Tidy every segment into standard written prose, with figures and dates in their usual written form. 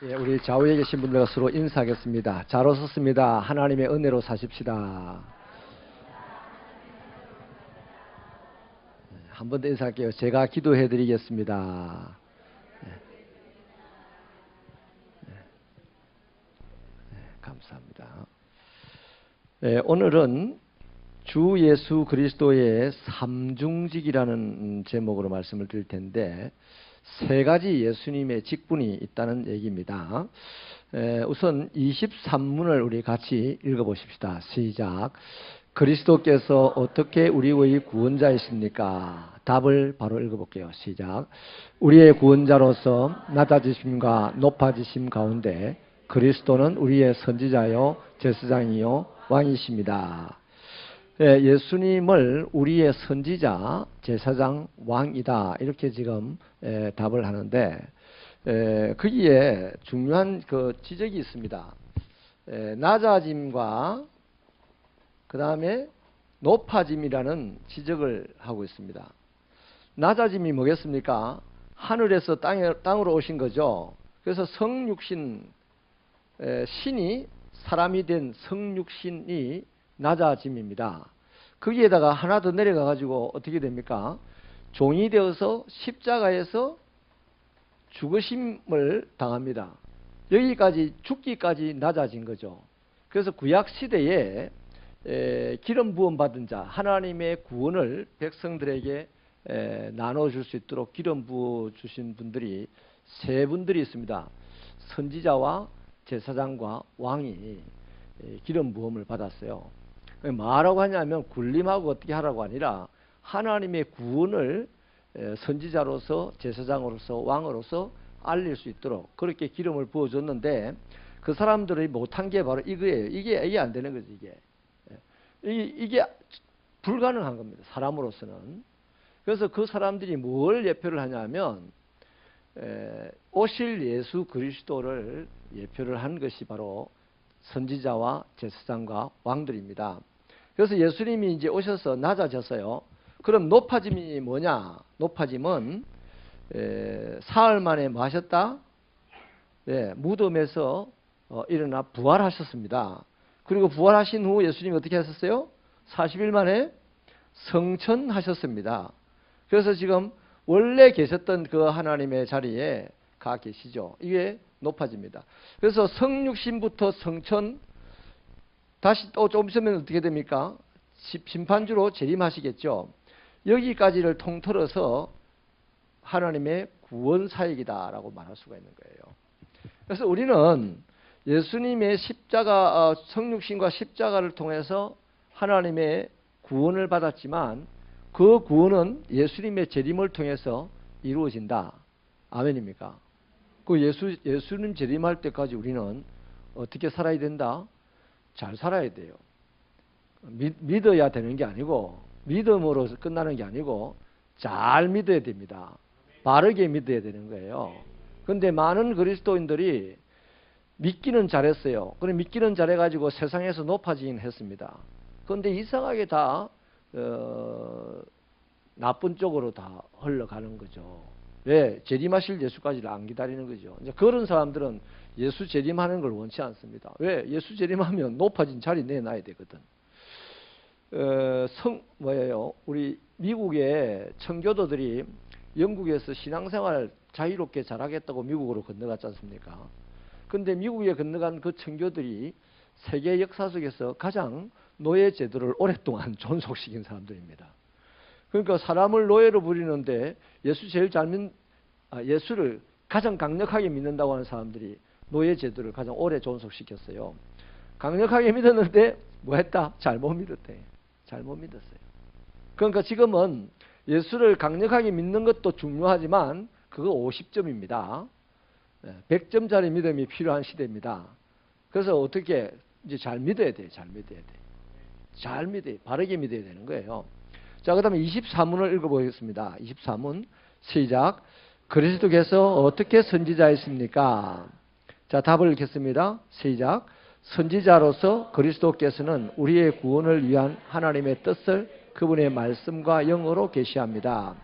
예, 우리 좌우에 계신 분들과 서로 인사하겠습니다. 잘 오셨습니다. 하나님의 은혜로 사십시다. 한 번 더 인사할게요. 제가 기도해 드리겠습니다. 감사합니다. 오늘은 주 예수 그리스도의 삼중직이라는 제목으로 말씀을 드릴 텐데, 세 가지 예수님의 직분이 있다는 얘기입니다. 우선 23문을 우리 같이 읽어보십시다. 시작. 그리스도께서 어떻게 우리의 구원자이십니까? 답을 바로 읽어볼게요. 시작. 우리의 구원자로서 낮아지심과 높아지심 가운데 그리스도는 우리의 선지자요 제사장이요 왕이십니다. 예수님을 우리의 선지자, 제사장, 왕이다 이렇게 지금 답을 하는데, 거기에 중요한 그 지적이 있습니다. 낮아짐과 그 다음에 높아짐이라는 지적을 하고 있습니다. 낮아짐이 뭐겠습니까? 하늘에서 땅으로 오신 거죠. 그래서 성육신, 신이 사람이 된 성육신이 낮아짐입니다. 거기에다가 하나 더 내려가 가지고 어떻게 됩니까? 종이 되어서 십자가에서 죽으심을 당합니다. 여기까지 죽기까지 낮아진 거죠. 그래서 구약 시대에 기름 부음 받은 자, 하나님의 구원을 백성들에게 나눠줄 수 있도록 기름 부어 주신 분들이 세 분들이 있습니다. 선지자와 제사장과 왕이 기름 부음을 받았어요. 뭐라고 하냐면 군림하고 어떻게 하라고 아니라 하나님의 구원을 선지자로서 제사장으로서 왕으로서 알릴 수 있도록 그렇게 기름을 부어줬는데, 그 사람들이 못한 게 바로 이거예요. 이게 안 되는 거지. 이게 불가능한 겁니다. 사람으로서는. 그래서 그 사람들이 뭘 예표를 하냐면 오실 예수 그리스도를 예표를 한 것이 바로 선지자와 제사장과 왕들입니다. 그래서 예수님이 이제 오셔서 낮아졌어요. 그럼 높아짐이 뭐냐? 높아짐은 사흘 만에 뭐 하셨다? 무덤에서 일어나 부활하셨습니다. 그리고 부활하신 후 예수님이 어떻게 하셨어요? 40일 만에 성천하셨습니다. 그래서 지금 원래 계셨던 그 하나님의 자리에 가 계시죠. 이게 높아집니다. 그래서 성육신부터 성천, 다시 또 좀 있으면 어떻게 됩니까? 심판주로 재림하시겠죠. 여기까지를 통틀어서 하나님의 구원 사역이다라고 말할 수가 있는 거예요. 그래서 우리는 예수님의 십자가, 성육신과 십자가를 통해서 하나님의 구원을 받았지만, 그 구원은 예수님의 재림을 통해서 이루어진다. 아멘입니까? 그 예수님 재림할 때까지 우리는 어떻게 살아야 된다? 잘 살아야 돼요. 믿어야 되는 게 아니고, 믿음으로 끝나는 게 아니고 잘 믿어야 됩니다. 바르게 믿어야 되는 거예요. 그런데 많은 그리스도인들이 믿기는 잘했어요. 그럼 믿기는 잘해가지고 세상에서 높아지긴 했습니다. 그런데 이상하게 다 나쁜 쪽으로 다 흘러가는 거죠. 왜? 재림하실 예수까지를 안 기다리는 거죠. 이제 그런 사람들은 예수 재림하는 걸 원치 않습니다. 왜? 예수 재림하면 높아진 자리 내놔야 되거든. 우리 미국의 청교도들이 영국에서 신앙생활 자유롭게 잘하겠다고 미국으로 건너갔지 않습니까? 근데 미국에 건너간 그 청교들이 세계 역사 속에서 가장 노예 제도를 오랫동안 존속시킨 사람들입니다. 그러니까 사람을 노예로 부리는데 예수를 가장 강력하게 믿는다고 하는 사람들이 노예 제도를 가장 오래 존속시켰어요. 강력하게 믿었는데 뭐 했다? 잘못 믿었대. 잘못 믿었어요. 그러니까 지금은 예수를 강력하게 믿는 것도 중요하지만 그거 50점입니다. 100점짜리 믿음이 필요한 시대입니다. 그래서 어떻게 이제 잘 믿어야 돼요. 잘 믿어야 돼. 잘 믿어야, 바르게 믿어야 되는 거예요. 자, 그 다음에 24문을 읽어보겠습니다. 24문 시작. 그리스도께서 어떻게 선지자이십니까? 자, 답을 읽겠습니다. 시작. 선지자로서 그리스도께서는 우리의 구원을 위한 하나님의 뜻을 그분의 말씀과 영으로 계시합니다.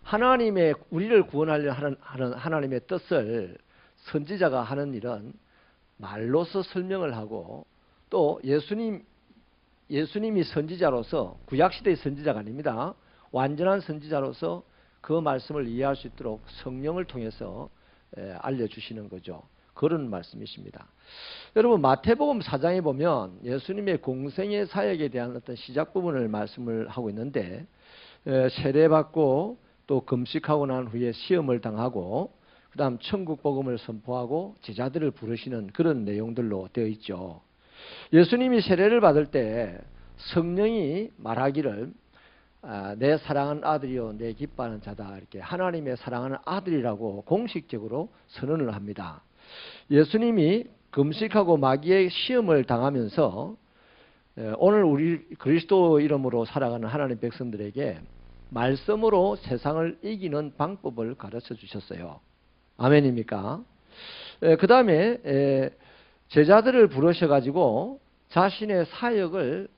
하나님의 우리를 구원하려 하는 하나님의 뜻을 선지자가 하는 일은 말로서 설명을 하고 또 예수님이 선지자로서 구약시대의 선지자가 아닙니다. 완전한 선지자로서 그 말씀을 이해할 수 있도록 성령을 통해서 알려주시는 거죠. 그런 말씀이십니다. 여러분 마태복음 4장에 보면 예수님의 공생의 사역에 대한 어떤 시작 부분을 말씀을 하고 있는데 세례받고 또 금식하고 난 후에 시험을 당하고 그 다음 천국 복음을 선포하고 제자들을 부르시는 그런 내용들로 되어 있죠. 예수님이 세례를 받을 때 성령이 말하기를 내 사랑하는 아들이요 내 기뻐하는 자다, 이렇게 하나님의 사랑하는 아들이라고 공식적으로 선언을 합니다. 예수님이 금식하고 마귀의 시험을 당하면서 오늘 우리 그리스도 이름으로 살아가는 하나님 백성들에게 말씀으로 세상을 이기는 방법을 가르쳐 주셨어요. 아멘입니까? 그 다음에 제자들을 부르셔가지고 자신의 사역을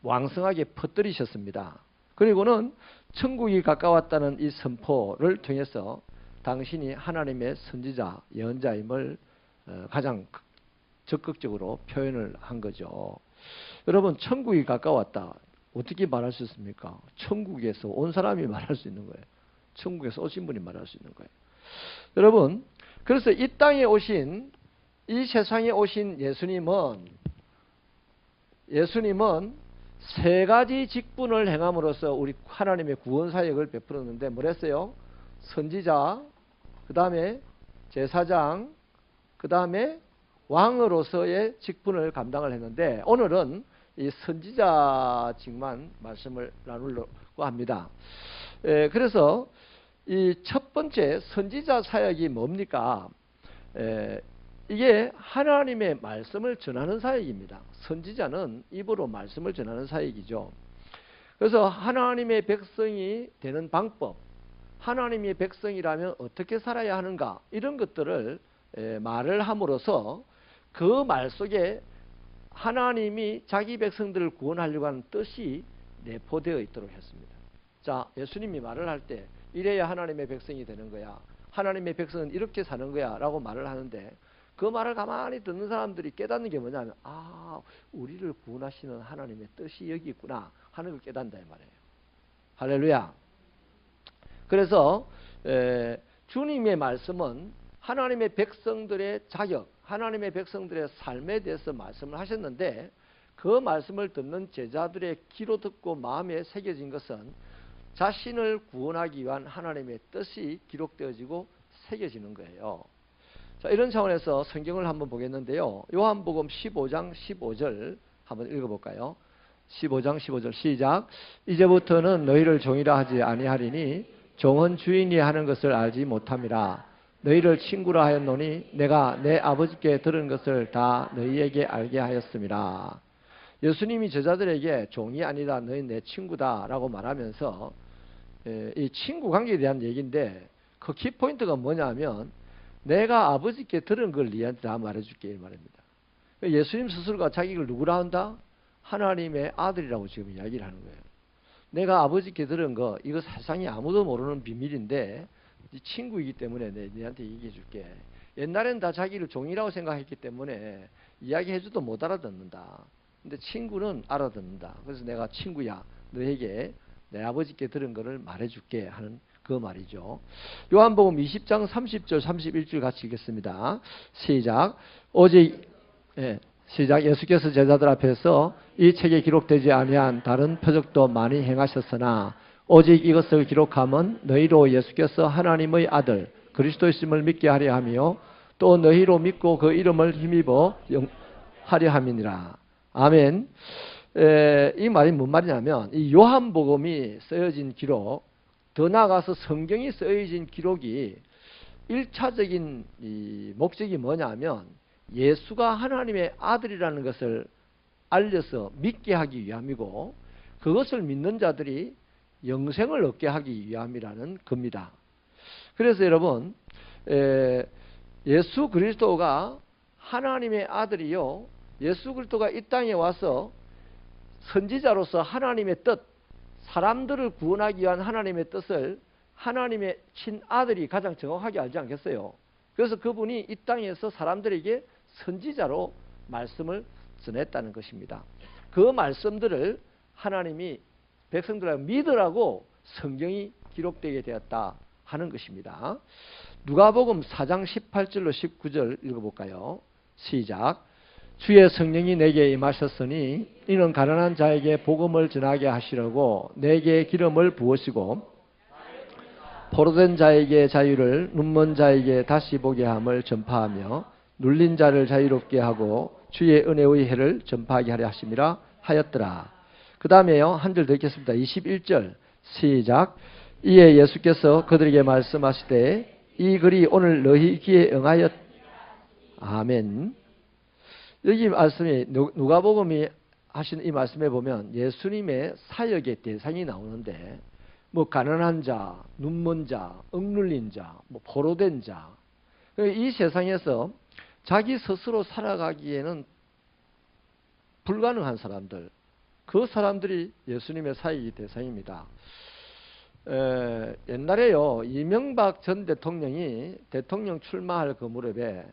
왕성하게 퍼뜨리셨습니다. 그리고는 천국이 가까웠다는 이 선포를 통해서 당신이 하나님의 선지자, 예언자임을 가장 적극적으로 표현을 한 거죠. 여러분, 천국이 가까웠다. 어떻게 말할 수 있습니까? 천국에서 온 사람이 말할 수 있는 거예요. 천국에서 오신 분이 말할 수 있는 거예요. 여러분, 그래서 이 땅에 오신, 이 세상에 오신 예수님은 세 가지 직분을 행함으로써 우리 하나님의 구원 사역을 베풀었는데 뭐랬어요? 선지자, 그 다음에 제사장, 그 다음에 왕으로서의 직분을 감당을 했는데 오늘은 이 선지자직만 말씀을 나누려고 합니다. 그래서 이 첫 번째 선지자 사역이 뭡니까? 이게 하나님의 말씀을 전하는 사역입니다. 선지자는 입으로 말씀을 전하는 사역이죠. 그래서 하나님의 백성이 되는 방법, 하나님의 백성이라면 어떻게 살아야 하는가, 이런 것들을 말을 함으로써 그 말 속에 하나님이 자기 백성들을 구원하려고 하는 뜻이 내포되어 있도록 했습니다. 자, 예수님이 말을 할 때 이래야 하나님의 백성이 되는 거야, 하나님의 백성은 이렇게 사는 거야 라고 말을 하는데 그 말을 가만히 듣는 사람들이 깨닫는 게 뭐냐면 우리를 구원하시는 하나님의 뜻이 여기 있구나 하는 걸 깨닫는다 이 말이에요. 할렐루야. 그래서 주님의 말씀은 하나님의 백성들의 자격, 하나님의 백성들의 삶에 대해서 말씀을 하셨는데 그 말씀을 듣는 제자들의 귀로 듣고 마음에 새겨진 것은 자신을 구원하기 위한 하나님의 뜻이 기록되어지고 새겨지는 거예요. 자, 이런 차원에서 성경을 한번 보겠는데요. 요한복음 15장 15절 한번 읽어볼까요? 15장 15절 시작. 이제부터는 너희를 종이라 하지 아니하리니 종은 주인이 하는 것을 알지 못함이라. 너희를 친구라 하였노니 내가 내 아버지께 들은 것을 다 너희에게 알게 하였음이라. 예수님이 제자들에게 종이 아니다, 너희 내 친구다 라고 말하면서 이 친구 관계에 대한 얘기인데 그 키포인트가 뭐냐면 내가 아버지께 들은 걸 너희한테 다 말해줄게 이 말입니다. 예수님 스스로가 자기를 누구라 한다? 하나님의 아들이라고 지금 이야기를 하는 거예요. 내가 아버지께 들은 거 이거 세상에 아무도 모르는 비밀인데 네 친구이기 때문에 너희한테 얘기해 줄게. 옛날엔 다 자기를 종이라고 생각했기 때문에 이야기해줘도 못 알아듣는다. 근데 친구는 알아듣는다. 그래서 내가 친구야, 너에게 내 아버지께 들은 거를 말해줄게 하는 그 말이죠. 요한복음 20장 30절 31절 같이 읽겠습니다. 시작. 시작. 예수께서 제자들 앞에서 이 책에 기록되지 아니한 다른 표적도 많이 행하셨으나 오직 이것을 기록함은 너희로 예수께서 하나님의 아들 그리스도이심을 믿게 하려 하며 또 너희로 믿고 그 이름을 힘입어 하려 함이니라. 아멘. 이 말이 뭔 말이냐면 이 요한복음이 쓰여진 기록, 더 나아가서 성경이 쓰여진 기록이 1차적인 이 목적이 뭐냐면 예수가 하나님의 아들이라는 것을 알려서 믿게 하기 위함이고 그것을 믿는 자들이 영생을 얻게 하기 위함이라는 겁니다. 그래서 여러분 예수 그리스도가 하나님의 아들이요, 예수 그리스도가 이 땅에 와서 선지자로서 하나님의 뜻, 사람들을 구원하기 위한 하나님의 뜻을 하나님의 친아들이 가장 정확하게 알지 않겠어요? 그래서 그분이 이 땅에서 사람들에게 선지자로 말씀을 전했다는 것입니다. 그 말씀들을 하나님이 백성들에게 믿으라고 성경이 기록되게 되었다 하는 것입니다. 누가복음 4장 18절로 19절 읽어볼까요? 시작. 주의 성령이 내게 임하셨으니 이는 가난한 자에게 복음을 전하게 하시려고 내게 기름을 부으시고 포로된 자에게 자유를, 눈먼 자에게 다시 보게 함을 전파하며 눌린 자를 자유롭게 하고 주의 은혜의 해를 전파하게 하려 하심이라 하였더라. 그 다음에요. 한 절 더 읽겠습니다. 21절 시작. 이에 예수께서 그들에게 말씀하시되 이 글이 오늘 너희 귀에 응하였. 아멘. 여기 말씀이 누가복음이 하신 이 말씀에 보면 예수님의 사역의 대상이 나오는데 뭐 가난한 자, 눈먼 자, 억눌린 자, 뭐 포로된 자, 이 세상에서 자기 스스로 살아가기에는 불가능한 사람들, 그 사람들이 예수님의 사역의 대상입니다. 옛날에요, 이명박 전 대통령이 대통령 출마할 그 무렵에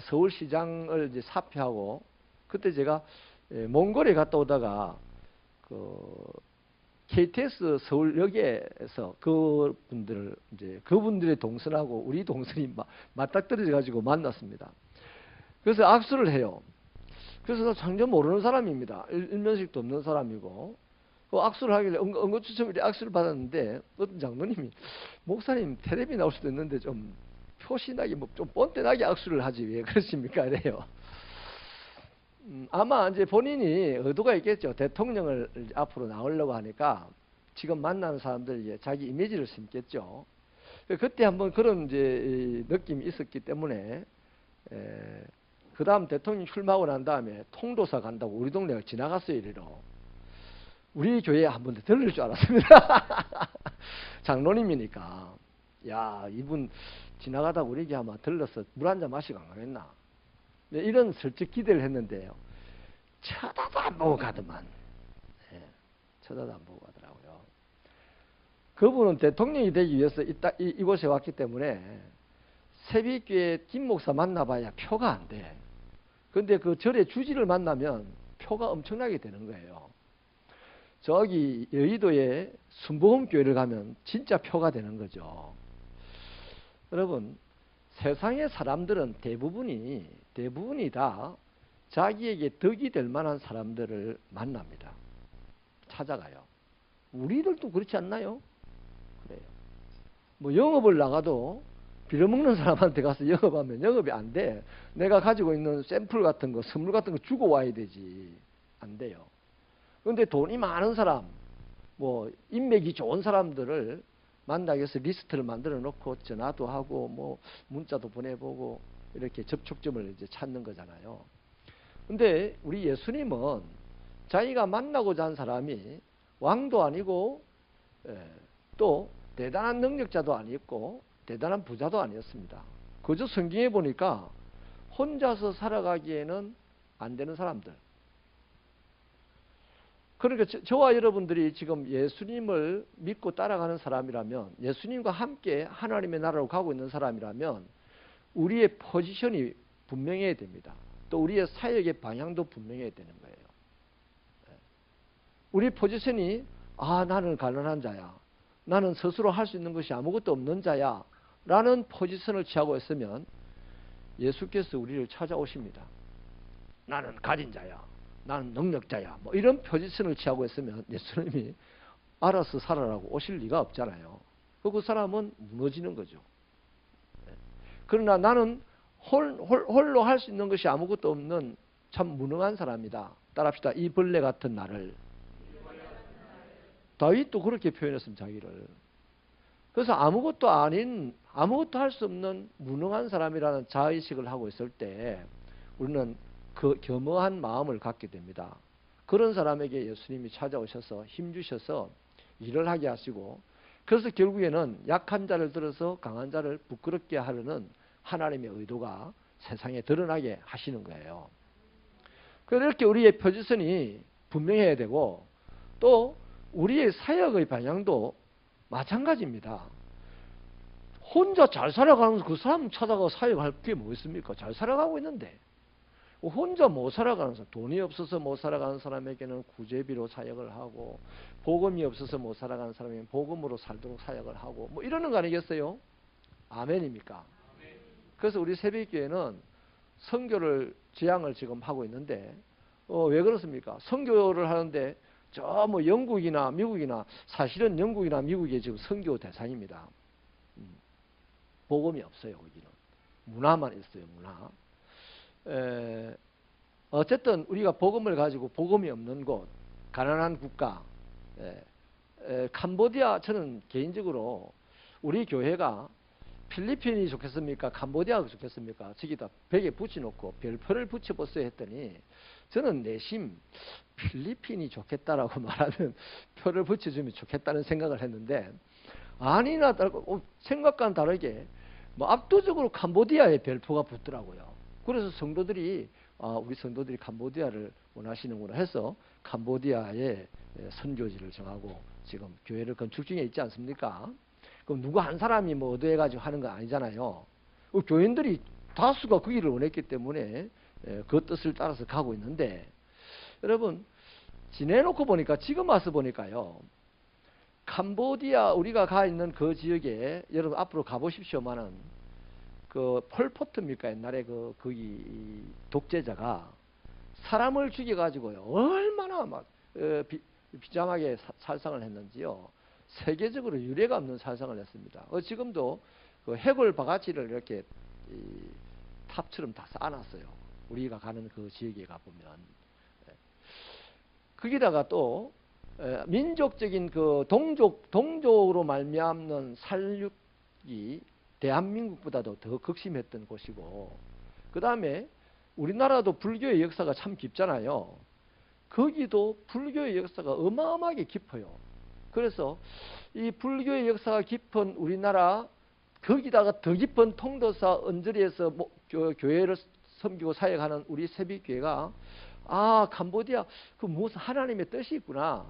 서울시장을 이제 사퇴하고, 그때 제가 몽골에 갔다 오다가 KTX 서울역에서 그분들의 동선하고 우리 동선이 맞닥뜨려져 가지고 만났습니다. 그래서 악수를 해요. 그래서 전혀 모르는 사람입니다. 일면식도 없는 사람이고, 그 악수를 하길래 응급추첨일에 악수를 받았는데 어떤 장로님이 목사님 텔레비 나올 수도 있는데 좀 표시나게 좀 뻔뻔하게 악수를 하지 왜 그러십니까? 이래요. 아마 이제 본인이 의도가 있겠죠. 대통령을 앞으로 나오려고 하니까 지금 만나는 사람들에게 자기 이미지를 심겠죠. 그때 한번 그런 이제 느낌이 있었기 때문에 그 다음 대통령 출마하고 난 다음에 통도사 간다고 우리 동네가 지나갔어요. 이리로. 우리 교회에 한 번 더 들릴 줄 알았습니다. 장로님이니까. 야, 이분 지나가다 우리 교회 아마 들러서 물 한 잔 마시고 안 가겠나. 네, 이런 슬쩍 기대를 했는데요. 쳐다도 안 보고 가더만. 네, 쳐다도 안 보고 가더라고요. 그분은 대통령이 되기 위해서 이곳에 왔기 때문에 새벽교회 김 목사 만나봐야 표가 안 돼. 그런데 그 절의 주지를 만나면 표가 엄청나게 되는 거예요. 저기 여의도에 순복음교회를 가면 진짜 표가 되는 거죠. 여러분, 세상의 사람들은 대부분이 다 자기에게 덕이 될 만한 사람들을 만납니다. 찾아가요. 우리들도 그렇지 않나요? 그래요. 뭐 영업을 나가도 빌어먹는 사람한테 가서 영업하면 영업이 안 돼. 내가 가지고 있는 샘플 같은 거, 선물 같은 거 주고 와야 되지. 안 돼요. 그런데 돈이 많은 사람, 뭐 인맥이 좋은 사람들을 만나기 위해서 리스트를 만들어 놓고 전화도 하고 뭐 문자도 보내보고 이렇게 접촉점을 이제 찾는 거잖아요. 근데 우리 예수님은 자기가 만나고자 한 사람이 왕도 아니고 또 대단한 능력자도 아니었고 대단한 부자도 아니었습니다. 그저 성경에 보니까 혼자서 살아가기에는 안 되는 사람들. 그러니까 저와 여러분들이 지금 예수님을 믿고 따라가는 사람이라면, 예수님과 함께 하나님의 나라로 가고 있는 사람이라면 우리의 포지션이 분명해야 됩니다. 또 우리의 사역의 방향도 분명해야 되는 거예요. 우리 포지션이 나는 가난한 자야, 나는 스스로 할 수 있는 것이 아무것도 없는 자야 라는 포지션을 취하고 있으면 예수께서 우리를 찾아오십니다. 나는 가진 자야, 나는 능력자야, 뭐 이런 포지션을 취하고 있으면 예수님이 알아서 살아라고 오실 리가 없잖아요. 그 사람은 무너지는 거죠. 그러나 나는 홀로 할 수 있는 것이 아무것도 없는 참 무능한 사람이다. 따라합시다. 이 벌레 같은 나를. 다윗도 그렇게 표현했습니다. 자기를. 그래서 아무것도 할 수 없는 무능한 사람이라는 자의식을 하고 있을 때 우리는 그 겸허한 마음을 갖게 됩니다. 그런 사람에게 예수님이 찾아오셔서 힘주셔서 일을 하게 하시고, 그래서 결국에는 약한 자를 들어서 강한 자를 부끄럽게 하려는 하나님의 의도가 세상에 드러나게 하시는 거예요. 그렇게 우리의 포지션이 분명해야 되고, 또 우리의 사역의 방향도 마찬가지입니다. 혼자 잘 살아가면서 그 사람 찾아가 사역할 게 뭐 있습니까? 잘 살아가고 있는데. 혼자 못 살아가면서 돈이 없어서 못 살아가는 사람에게는 구제비로 사역을 하고 복음이 없어서 못 살아가는 사람에게는 복음으로 살도록 사역을 하고 뭐 이러는 거 아니겠어요? 아멘입니까? 그래서 우리 새벽교회는 선교를 지향을 지금 하고 있는데 왜 그렇습니까? 선교를 하는데 저 뭐 영국이나 미국이나 사실은 영국이나 미국이 지금 선교 대상입니다. 복음이 없어요. 거기는 문화만 있어요. 문화. 어쨌든 우리가 복음을 가지고 복음이 없는 곳, 가난한 국가, 캄보디아, 저는 개인적으로 우리 교회가 필리핀이 좋겠습니까? 캄보디아가 좋겠습니까? 저기다 벽에 붙여놓고 별표를 붙여보세요 했더니 저는 내심 필리핀이 좋겠다라고 말하는 표를 붙여주면 좋겠다는 생각을 했는데 아니나 다르고 생각과는 다르게 뭐 압도적으로 캄보디아에 별표가 붙더라고요. 그래서 성도들이 우리 성도들이 캄보디아를 원하시는구나 해서 캄보디아에 선교지를 정하고 지금 교회를 건축 중에 있지 않습니까? 그럼 누구 한 사람이 뭐 의도해가지고 하는 거 아니잖아요. 교인들이 다수가 그 일을 원했기 때문에 그 뜻을 따라서 가고 있는데 여러분 지내놓고 보니까 지금 와서 보니까요. 캄보디아 우리가 가 있는 그 지역에 여러분 앞으로 가보십시오만은 그 폴포트입니까? 옛날에 거기 독재자가 사람을 죽여가지고요. 얼마나 막 비참하게 살상을 했는지요. 세계적으로 유례가 없는 살상을 했습니다. 지금도 그 해골 바가지를 이렇게 탑처럼 다 쌓아놨어요. 우리가 가는 그 지역에 가보면. 거기다가 또 민족적인 그 동족으로 말미암는 살육이 대한민국보다도 더 극심했던 곳이고 그 다음에 우리나라도 불교의 역사가 참 깊잖아요. 거기도 불교의 역사가 어마어마하게 깊어요. 그래서 이 불교의 역사가 깊은 우리나라 거기다가 더 깊은 통도사 언저리에서 교회를 섬기고 사역하는 우리 새벽교회가 캄보디아 그 무슨 하나님의 뜻이 있구나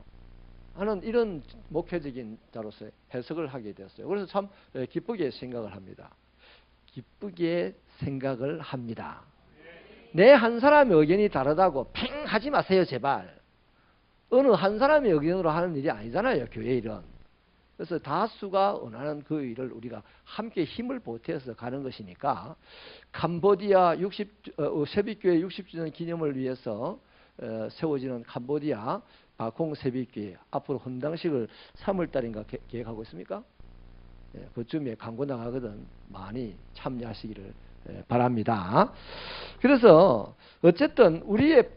하는 이런 목회적인 자로서 해석을 하게 되었어요. 그래서 참 기쁘게 생각을 합니다. 기쁘게 생각을 합니다. 내 한 사람의 의견이 다르다고 팽 하지 마세요 제발. 어느 한 사람의 의견으로 하는 일이 아니잖아요 교회 일은. 그래서 다수가 원하는 그 일을 우리가 함께 힘을 보태서 가는 것이니까 캄보디아 새벽교회 60주년 기념을 위해서 세워지는 캄보디아 바콩 새벽교회 앞으로 헌당식을 3월달인가 계획하고 있습니까? 그쯤에 광고 나가거든 많이 참여하시기를 바랍니다. 그래서 어쨌든 우리의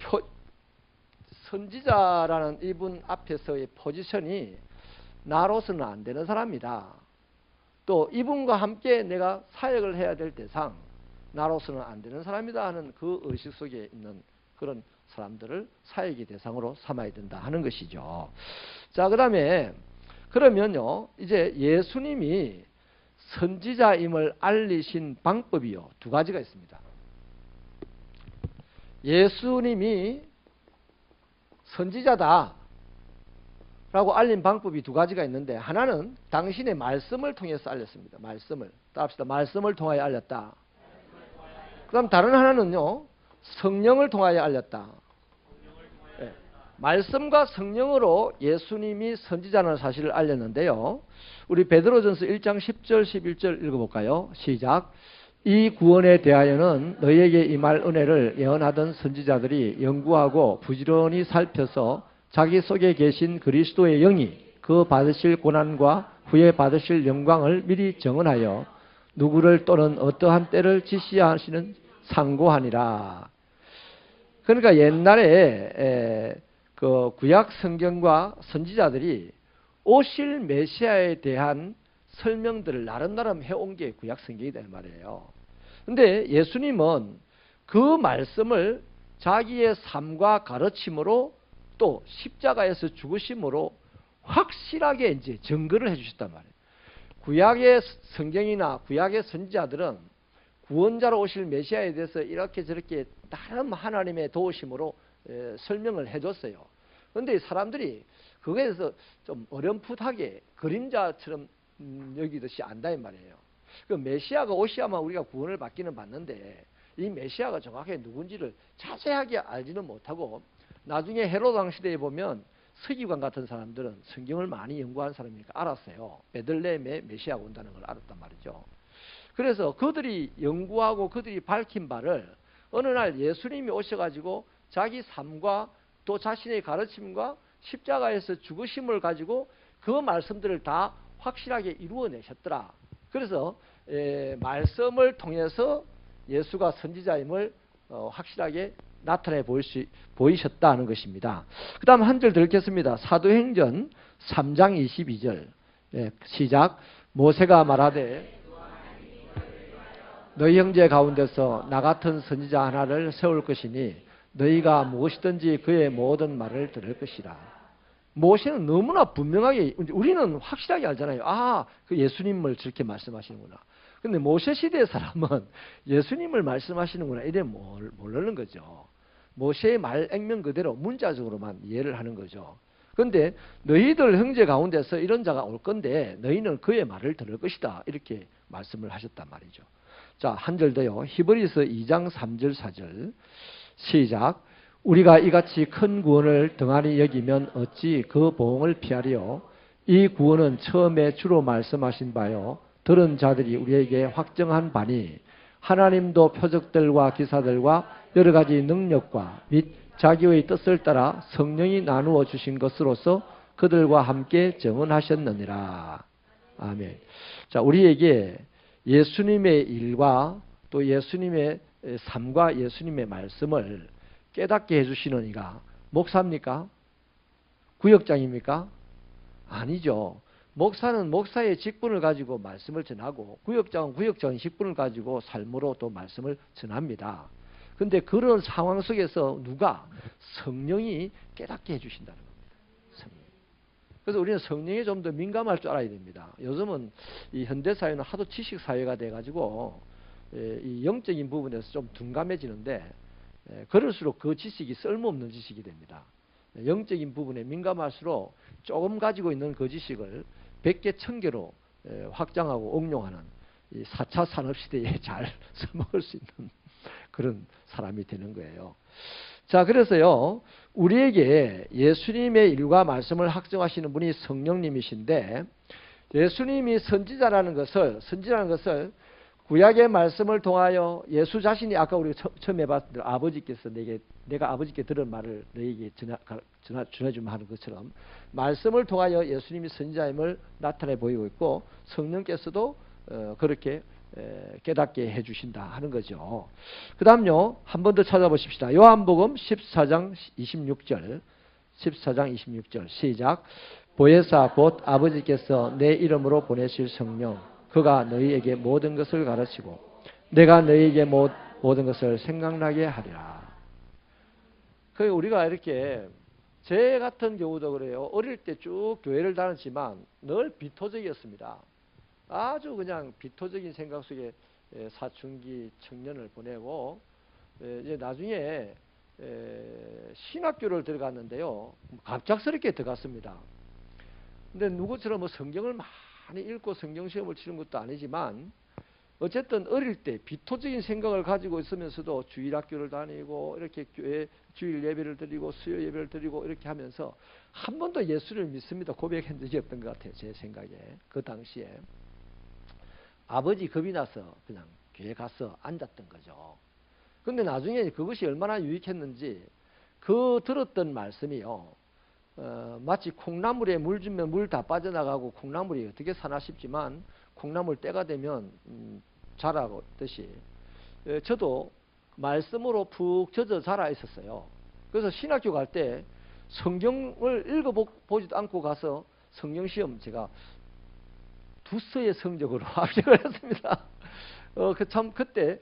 선지자라는 이분 앞에서의 포지션이 나로서는 안 되는 사람이다. 또 이분과 함께 내가 사역을 해야 될 대상 나로서는 안 되는 사람이다 하는 그 의식 속에 있는 그런 사람들을 사역의 대상으로 삼아야 된다 하는 것이죠. 자, 그다음에 그러면요 이제 예수님이 선지자임을 알리신 방법이요 두 가지가 있습니다. 예수님이 선지자다 라고 알린 방법이 두 가지가 있는데 하나는 당신의 말씀을 통해서 알렸습니다. 말씀을 따릅시다. 말씀을 통하여 알렸다. 그 다음 다른 하나는요 성령을 통하여 알렸다. 말씀과 성령으로 예수님이 선지자라는 사실을 알렸는데요. 우리 베드로전서 1장 10절 11절 읽어볼까요? 시작. 이 구원에 대하여는 너희에게 임할 은혜를 예언하던 선지자들이 연구하고 부지런히 살펴서 자기 속에 계신 그리스도의 영이 그 받으실 고난과 후에 받으실 영광을 미리 정언하여 누구를 또는 어떠한 때를 지시하시는 상고하니라. 그러니까 옛날에 그 구약 성경과 선지자들이 오실 메시아에 대한 설명들을 나름나름 해온 게 구약 성경이다 말이에요. 근데 예수님은 그 말씀을 자기의 삶과 가르침으로 또 십자가에서 죽으심으로 확실하게 이제 증거를 해주셨단 말이에요. 구약의 성경이나 구약의 선지자들은 구원자로 오실 메시아에 대해서 이렇게 저렇게 나름 하나님의 도우심으로 설명을 해줬어요. 그런데 사람들이 그거에 대해서 좀 어렴풋하게 그림자처럼 여기듯이 안다 이 말이에요. 그 메시아가 오시야만 우리가 구원을 받기는 받는데 이 메시아가 정확하게 누군지를 자세하게 알지는 못하고 나중에 헤로드 왕 시대에 보면 서기관 같은 사람들은 성경을 많이 연구한 사람이니까 알았어요. 베들레헴에 메시아가 온다는 걸 알았단 말이죠. 그래서 그들이 연구하고 그들이 밝힌 바를 어느 날 예수님이 오셔가지고 자기 삶과 또 자신의 가르침과 십자가에서 죽으심을 가지고 그 말씀들을 다 확실하게 이루어내셨더라. 그래서 말씀을 통해서 예수가 선지자임을 확실하게 나타내 보이셨다는 것입니다. 그 다음 한 절 더 읽겠습니다. 사도행전 3장 22절 시작. 모세가 말하되 너희 형제 가운데서 나 같은 선지자 하나를 세울 것이니 너희가 무엇이든지 그의 모든 말을 들을 것이라. 모세는 너무나 분명하게, 우리는 확실하게 알잖아요. 아, 그 예수님을 저렇게 말씀하시는구나. 근데 모세 시대의 사람은 예수님을 말씀하시는구나 이래 모르는 거죠. 모세의 말 액면 그대로 문자적으로만 이해를 하는 거죠. 그런데 너희들 형제 가운데서 이런 자가 올 건데 너희는 그의 말을 들을 것이다. 이렇게 말씀을 하셨단 말이죠. 자, 한 절 더요. 히브리서 2장 3절 4절 시작. 우리가 이같이 큰 구원을 등한히 여기면 어찌 그 보응을 피하리요. 이 구원은 처음에 주로 말씀하신 바요 들은 자들이 우리에게 확정한 바니 하나님도 표적들과 기사들과 여러 가지 능력과 및 자기의 뜻을 따라 성령이 나누어 주신 것으로서 그들과 함께 증언하셨느니라. 아멘. 자, 우리에게 예수님의 일과 또 예수님의 삶과 예수님의 말씀을 깨닫게 해주시는 이가 목사입니까? 구역장입니까? 아니죠. 목사는 목사의 직분을 가지고 말씀을 전하고 구역장은 구역장 직분을 가지고 삶으로 또 말씀을 전합니다. 그런데 그런 상황 속에서 누가? 성령이 깨닫게 해주신다는 겁니다. 성령. 그래서 우리는 성령에 좀 더 민감할 줄 알아야 됩니다. 요즘은 이 현대사회는 하도 지식사회가 돼가지고 이 영적인 부분에서 좀 둔감해지는데 그럴수록 그 지식이 쓸모없는 지식이 됩니다. 영적인 부분에 민감할수록 조금 가지고 있는 그 지식을 100개, 1000개로 확장하고 응용하는 이 4차 산업시대에 잘 써먹을 수 있는 그런 사람이 되는 거예요. 자, 그래서요, 우리에게 예수님의 일과 말씀을 확정하시는 분이 성령님이신데, 예수님이 선지자라는 것을 구약의 말씀을 통하여 예수 자신이 아까 우리가 처음 해봤던 아버지께서 내가 아버지께 들은 말을 너에게 전해주면 하는 것처럼 말씀을 통하여 예수님이 선지자임을 나타내 보이고 있고 성령께서도 그렇게 깨닫게 해주신다 하는 거죠. 그 다음요, 한 번 더 찾아보십시다. 요한복음 14장 26절 시작. 보혜사 곧 아버지께서 내 이름으로 보내실 성령 그가 너희에게 모든 것을 가르치고 내가 너희에게 모든 것을 생각나게 하리라. 그 우리가 이렇게 제 같은 경우도 그래요. 어릴 때 쭉 교회를 다녔지만 늘 비토적이었습니다. 아주 그냥 비토적인 생각 속에 사춘기 청년을 보내고 이제 나중에 신학교를 들어갔는데요. 갑작스럽게 들어갔습니다. 근데 누구처럼 뭐 성경을 많이 읽고 성경 시험을 치는 것도 아니지만 어쨌든 어릴 때 비토적인 생각을 가지고 있으면서도 주일학교를 다니고 이렇게 교회 주일 예배를 드리고 수요 예배를 드리고 이렇게 하면서 한 번도 예수를 믿습니다 고백한 적이 없던 것 같아요. 제 생각에. 그 당시에 아버지 겁이 나서 그냥 교회 가서 앉았던 거죠. 근데 나중에 그것이 얼마나 유익했는지 그 들었던 말씀이요. 마치 콩나물에 물 주면 물 다 빠져나가고 콩나물이 어떻게 사나 싶지만 콩나물 때가 되면 자라듯이 저도 말씀으로 푹 젖어 자라 있었어요. 그래서 신학교 갈 때 성경을 읽어보지도 않고 가서 성경 시험 제가 두서의 성적으로 합격을 했습니다. 그때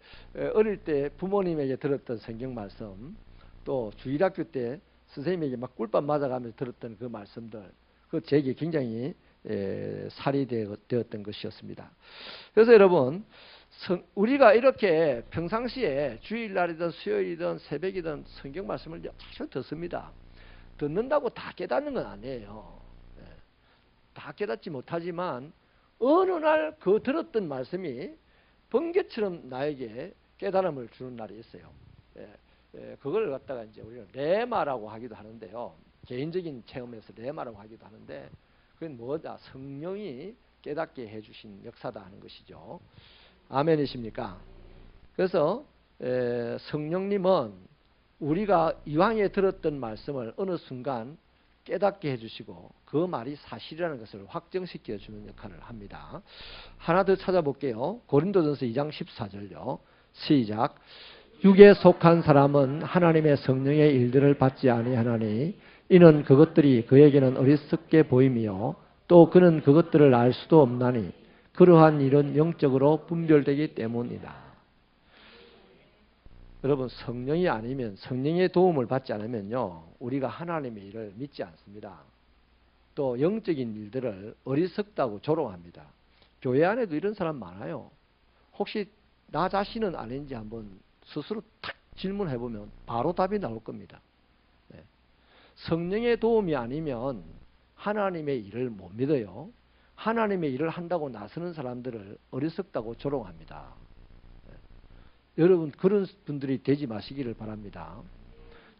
어릴 때 부모님에게 들었던 성경 말씀 또 주일학교 때 선생님에게 막 꿀밤 맞아가면서 들었던 그 말씀들 그 제게 굉장히 살이 되었던 것이었습니다. 그래서 여러분 우리가 이렇게 평상시에 주일날이든 수요일이든 새벽이든 성경 말씀을 자주 듣습니다. 듣는다고 다 깨닫는 건 아니에요. 다 깨닫지 못하지만 어느 날 그 들었던 말씀이 번개처럼 나에게 깨달음을 주는 날이 있어요. 그걸 갖다가 이제 우리는 레마라고 하기도 하는데요. 개인적인 체험에서 레마라고 하기도 하는데, 그건 뭐다? 성령이 깨닫게 해주신 역사다 하는 것이죠. 아멘이십니까? 그래서 성령님은 우리가 이왕에 들었던 말씀을 어느 순간 깨닫게 해주시고 그 말이 사실이라는 것을 확정시켜주는 역할을 합니다. 하나 더 찾아볼게요. 고린도전서 2장 14절요. 시작. 육에 속한 사람은 하나님의 성령의 일들을 받지 아니하나니 이는 그것들이 그에게는 어리석게 보임이요 또 그는 그것들을 알 수도 없나니 그러한 일은 영적으로 분별되기 때문이다. 여러분, 성령이 아니면, 성령의 도움을 받지 않으면요, 우리가 하나님의 일을 믿지 않습니다. 또 영적인 일들을 어리석다고 조롱합니다. 교회 안에도 이런 사람 많아요. 혹시 나 자신은 아닌지 한번 스스로 탁 질문해 보면 바로 답이 나올 겁니다. 성령의 도움이 아니면 하나님의 일을 못 믿어요. 하나님의 일을 한다고 나서는 사람들을 어리석다고 조롱합니다. 여러분, 그런 분들이 되지 마시기를 바랍니다.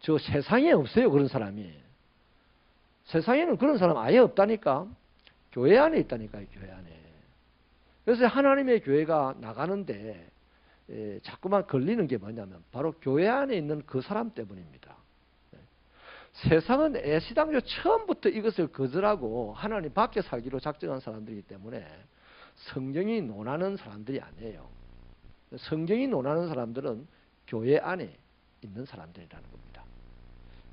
저 세상에 없어요, 그런 사람이. 세상에는 그런 사람 아예 없다니까. 교회 안에 있다니까요, 교회 안에. 그래서 하나님의 교회가 나가는데 자꾸만 걸리는 게 뭐냐면 바로 교회 안에 있는 그 사람 때문입니다. 세상은 애시당초 처음부터 이것을 거절하고 하나님 밖에 살기로 작정한 사람들이기 때문에 성경이 논하는 사람들이 아니에요. 성경이 논하는 사람들은 교회 안에 있는 사람들이라는 겁니다.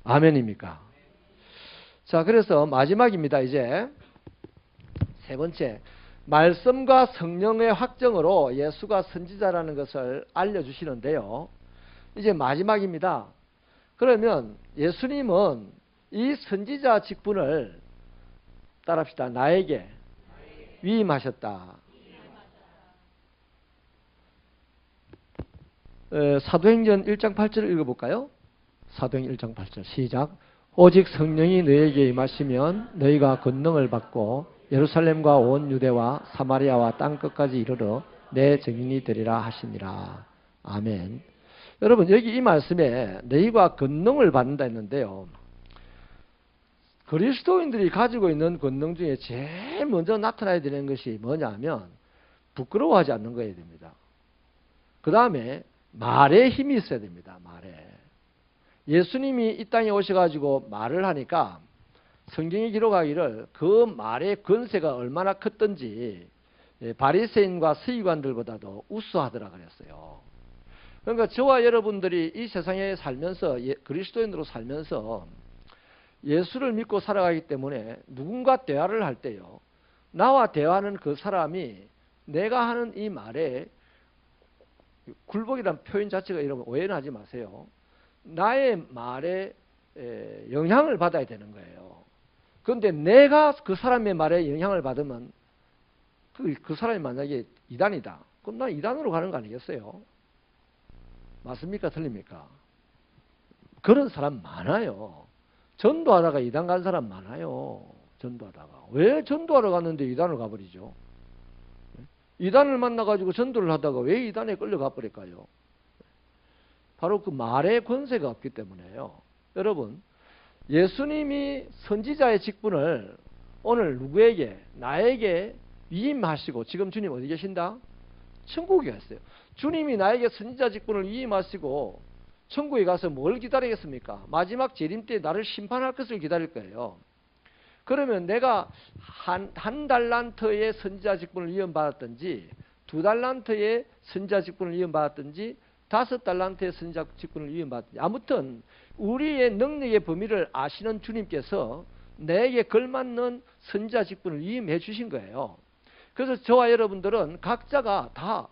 아멘입니까? 자, 그래서 마지막입니다. 이제 세 번째, 말씀과 성령의 확정으로 예수가 선지자라는 것을 알려주시는데요. 이제 마지막입니다. 그러면 예수님은 이 선지자 직분을 따라합시다. 나에게 위임하셨다. 사도행전 1장 8절을 읽어볼까요? 사도행전 1장 8절 시작. 오직 성령이 너희에게 임하시면 너희가 권능을 받고 예루살렘과 온 유대와 사마리아와 땅끝까지 이르러 내 증인이 되리라 하시니라. 아멘. 여러분, 여기 이 말씀에 너희가 권능을 받는다 했는데요. 그리스도인들이 가지고 있는 권능 중에 제일 먼저 나타나야 되는 것이 뭐냐면 부끄러워하지 않는 거여야 됩니다. 그 다음에 말에 힘이 있어야 됩니다. 말에. 예수님이 이 땅에 오셔가지고 말을 하니까 성경이 기록하기를 그 말의 권세가 얼마나 컸던지 바리새인과 서기관들보다도 우수하더라 그랬어요. 그러니까 저와 여러분들이 이 세상에 살면서 그리스도인으로 살면서 예수를 믿고 살아가기 때문에 누군가 대화를 할 때요, 나와 대화하는 그 사람이 내가 하는 이 말에 굴복이라는 표현 자체가 여러분 오해는 하지 마세요. 나의 말에 영향을 받아야 되는 거예요. 그런데 내가 그 사람의 말에 영향을 받으면 그 사람이 만약에 이단이다. 그럼 난 이단으로 가는 거 아니겠어요? 맞습니까? 틀립니까? 그런 사람 많아요. 전도하다가 이단 간 사람 많아요. 전도하다가. 왜 전도하러 갔는데 이단을 가버리죠? 이단을 만나가지고 전도를 하다가 왜 이단에 끌려가 버릴까요? 바로 그 말의 권세가 없기 때문에요. 여러분, 예수님이 선지자의 직분을 오늘 누구에게? 나에게 위임하시고, 지금 주님 어디 계신다? 천국에 갔어요. 주님이 나에게 선지자 직분을 위임하시고 천국에 가서 뭘 기다리겠습니까? 마지막 재림 때 나를 심판할 것을 기다릴 거예요. 그러면 내가 한 달란트의 선지자 직분을 위임받았든지 2달란트의 선지자 직분을 위임받았든지 5달란트의 선지자 직분을 위임받았든지, 아무튼 우리의 능력의 범위를 아시는 주님께서 내게 걸맞는 선지자 직분을 위임해 주신 거예요. 그래서 저와 여러분들은 각자가 다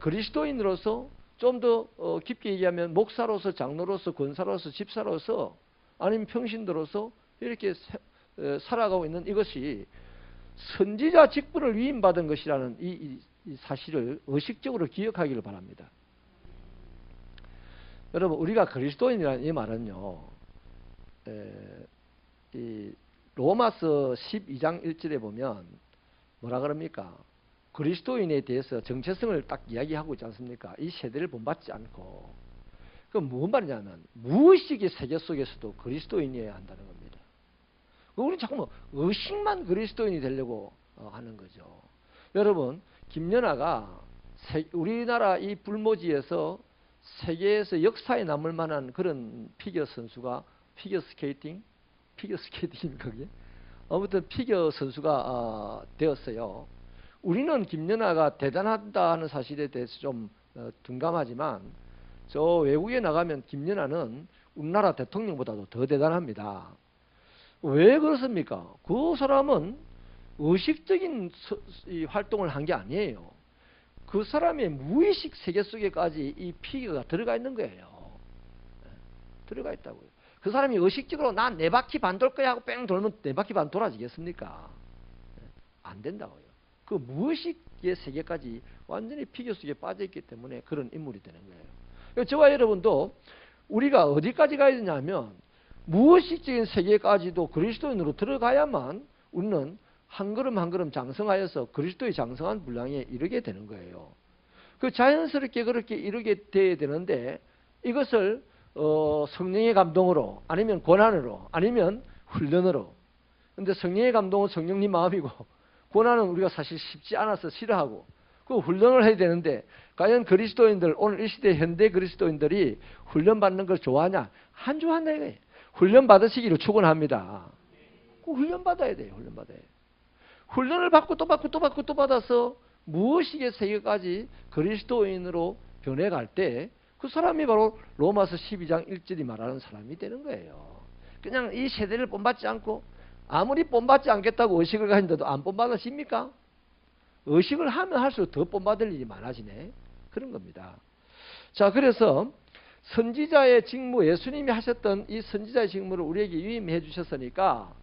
그리스도인으로서, 좀 더 깊게 얘기하면 목사로서, 장로로서, 권사로서, 집사로서, 아니면 평신도로서 이렇게 살아가고 있는 이것이 선지자 직분을 위임받은 것이라는 이 사실을 의식적으로 기억하기를 바랍니다. 여러분, 우리가 그리스도인이라는 이 말은요, 이 로마서 12장 1절에 보면 뭐라 그럽니까? 그리스도인에 대해서 정체성을 딱 이야기하고 있지 않습니까? 이 세대를 본받지 않고. 그럼 무슨 말이냐면 무의식의 세계 속에서도 그리스도인이어야 한다는 겁니다. 우리는 자꾸 뭐 의식만 그리스도인이 되려고 하는 거죠. 여러분, 김연아가 우리나라 이 불모지에서 세계에서 역사에 남을 만한 그런 피겨 선수가 피겨 스케이팅입니까 그게? 아무튼 피겨 선수가 되었어요. 우리는 김연아가 대단하다 하는 사실에 대해서 좀 둔감하지만 저 외국에 나가면 김연아는 우리나라 대통령보다도 더 대단합니다. 왜 그렇습니까? 그 사람은 의식적인 활동을 한 게 아니에요. 그 사람의 무의식 세계 속에까지 이 피겨가 들어가 있는 거예요. 들어가 있다고요. 그 사람이 의식적으로 난 4바퀴 반 돌 거야 하고 뺑 돌면 4바퀴 반 돌아지겠습니까? 안 된다고요. 그 무의식의 세계까지 완전히 피겨 속에 빠져있기 때문에 그런 인물이 되는 거예요. 저와 여러분도 우리가 어디까지 가야 되냐면 무의식적인 세계까지도 그리스도인으로 들어가야만 우리는 한 걸음 한 걸음 장성하여서 그리스도의 장성한 분량에 이르게 되는 거예요. 그 자연스럽게 그렇게 이르게 돼야 되는데 이것을 성령의 감동으로 아니면 권한으로 아니면 훈련으로. 근데 성령의 감동은 성령님 마음이고 권한은 우리가 사실 쉽지 않아서 싫어하고 그 훈련을 해야 되는데 과연 그리스도인들 오늘 이 시대 현대 그리스도인들이 훈련받는 걸 좋아하냐? 안 좋아한다 이거예요. 훈련 받으시기를 축원합니다. 그 훈련 받아야 돼요. 훈련 받아야 돼요. 훈련을 받고 또 받고 또 받고 또 받아서 무의식의 세계까지 그리스도인으로 변해갈 때 그 사람이 바로 로마서 12장 1절이 말하는 사람이 되는 거예요. 그냥 이 세대를 본받지 않고 아무리 본받지 않겠다고 의식을 가진데도 안 본받으십니까? 의식을 하면 할수록 더 본받을 일이 많아지네. 그런 겁니다. 자, 그래서 선지자의 직무, 예수님이 하셨던 이 선지자의 직무를 우리에게 위임해 주셨으니까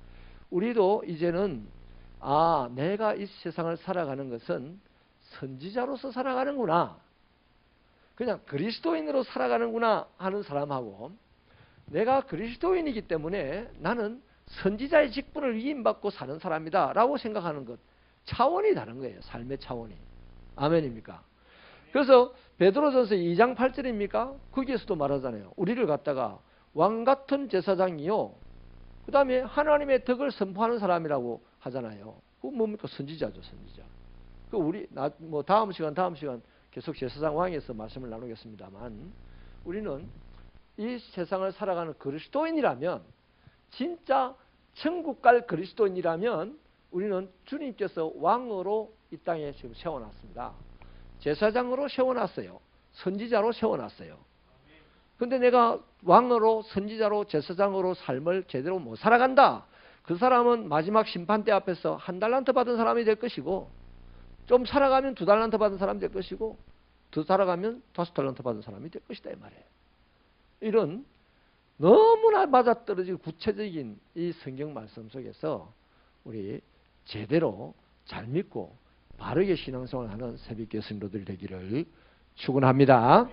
우리도 이제는 내가 이 세상을 살아가는 것은 선지자로서 살아가는구나. 그냥 그리스도인으로 살아가는구나 하는 사람하고 내가 그리스도인이기 때문에 나는 선지자의 직분을 위임받고 사는 사람이다 라고 생각하는 것 차원이 다른 거예요. 삶의 차원이. 아멘입니까? 그래서 베드로전서 2장 8절입니까? 거기에서도 말하잖아요. 우리를 갖다가 왕같은 제사장이요 그 다음에 하나님의 덕을 선포하는 사람이라고 하잖아요. 그거 뭡니까? 선지자죠. 선지자. 그 우리 다음 시간 계속 제사장 왕에서 말씀을 나누겠습니다만 우리는 이 세상을 살아가는 그리스도인이라면 진짜 천국 갈 그리스도인이라면 우리는 주님께서 왕으로 이 땅에 지금 세워놨습니다. 제사장으로 세워놨어요. 선지자로 세워놨어요. 근데 내가 왕으로 선지자로 제사장으로 삶을 제대로 못 살아간다. 그 사람은 마지막 심판대 앞에서 1달란트 받은 사람이 될 것이고 좀 살아가면 2달란트 받은 사람이 될 것이고 더 살아가면 5달란트 받은 사람이 될 것이다 이 말이에요. 이런 너무나 맞아떨어질 구체적인 이 성경 말씀 속에서 우리 제대로 잘 믿고 바르게 신앙생활하는 새벽 교회 성도들 되기를 축원합니다.